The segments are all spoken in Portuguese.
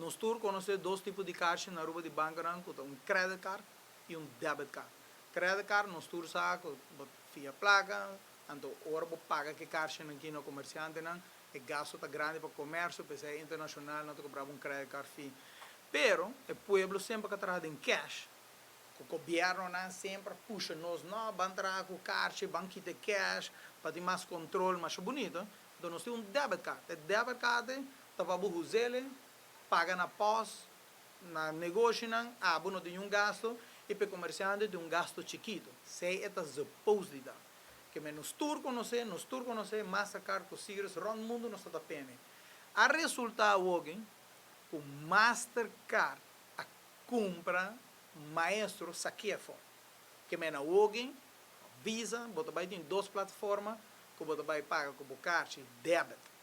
Nos tur conhece dois tipos de caixa na rua de banco, um credit card e um debit card. Credit card nos tur sabe via placa, então ora você paga que caixa aqui no comerciante, e gasto está grande para o comércio, para ser internacional, não te comprava um credit card fee. Pero o povo sempre que trabalha em cash, o governo sempre puxa nós, não, vamos trabalhar com caixa, vamos quitar cash, para ter mais controle, mais bonito. Então nós temos um debit card. O debit card, estava a usar, paga na pós, na negócio, não tem um gasto, e para o comerciante tem um gasto chiquito. Sei é supposed de dar. Que nos tur conhecer, Mastercard, com Sigres, rond mundo não está pena. A resultado hoje, o Mastercard a compra maestro saquefo. Que hoje, Visa, você vai ter duas plataformas, que você vai pagar com o cartão debit.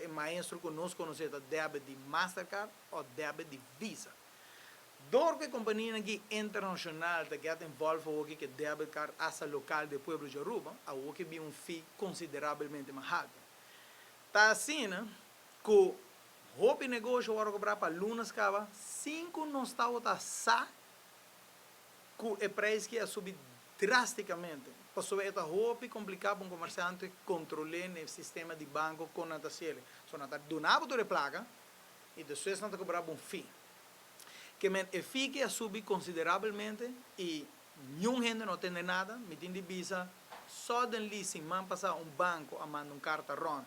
O maestro que nós conhecemos debit de Mastercard ou debit de Visa. Door que companhia aqui internacional que está envolvida hoje que debit card asa local do pueblo de Aruba, a hoje tem um fee consideravelmente mais alto. Tá assim, né? Que o hobby negócio agora cobrar para lunas cava, 5 não está a sa, que o preço que ia subir drasticamente. Passou a hobby complicado para um comerciante controlar o sistema de banco com a taxela. Só não está donado de placa e depois não está cobrando um fee. Que o fee que subir consideravelmente e nenhum gente não tem nada, me tem de visa, só de leasing, man passar um banco a mandar um cartão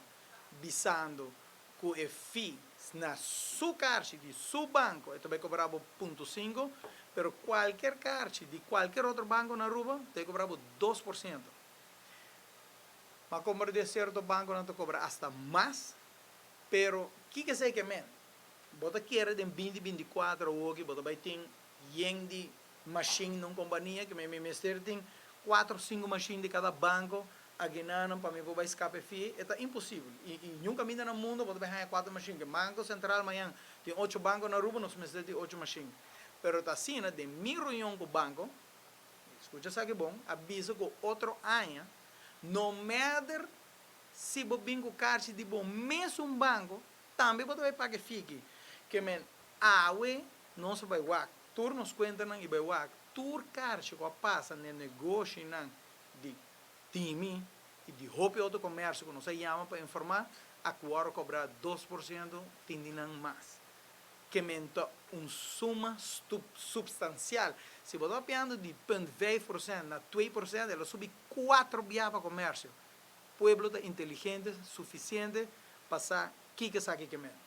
visando que o fee na sua caixa de seu banco, vai cobrar 0,5, pero qualquer caixa de qualquer outro banco na rua, te cobrar 2%. Mas como de certo banco não te cobra hasta mais, pero o que sei que men? Você quer em 2024 hoje, você vai ter yen de machine numa companhia que me tem 4 ou 5 machines de cada banco, aqui não, para mim vai escapar fee, é impossível. E nunca ainda no mundo você vai ter 4 machines. O Banco Central amanhã tem 8 bancos na rua, nós precisamos de 8 machines. Pero está assim, de minha reunião com o banco, escuta isso aqui bom, aviso que outro ano, no matter se você vem com caixa de bom mesmo um banco, também você vai pagar fee. Que men awe não se vai wak tur nos conta e vai wak tur caixa que passa no negócio de time e de roupa outro comércio que não se chama para informar a agora cobrar 2% tindinan mais que men suma substancial se você está pegando de 0,5% na 2% ela sube 4 via para comércio pueblo inteligente suficiente passar que sabe que men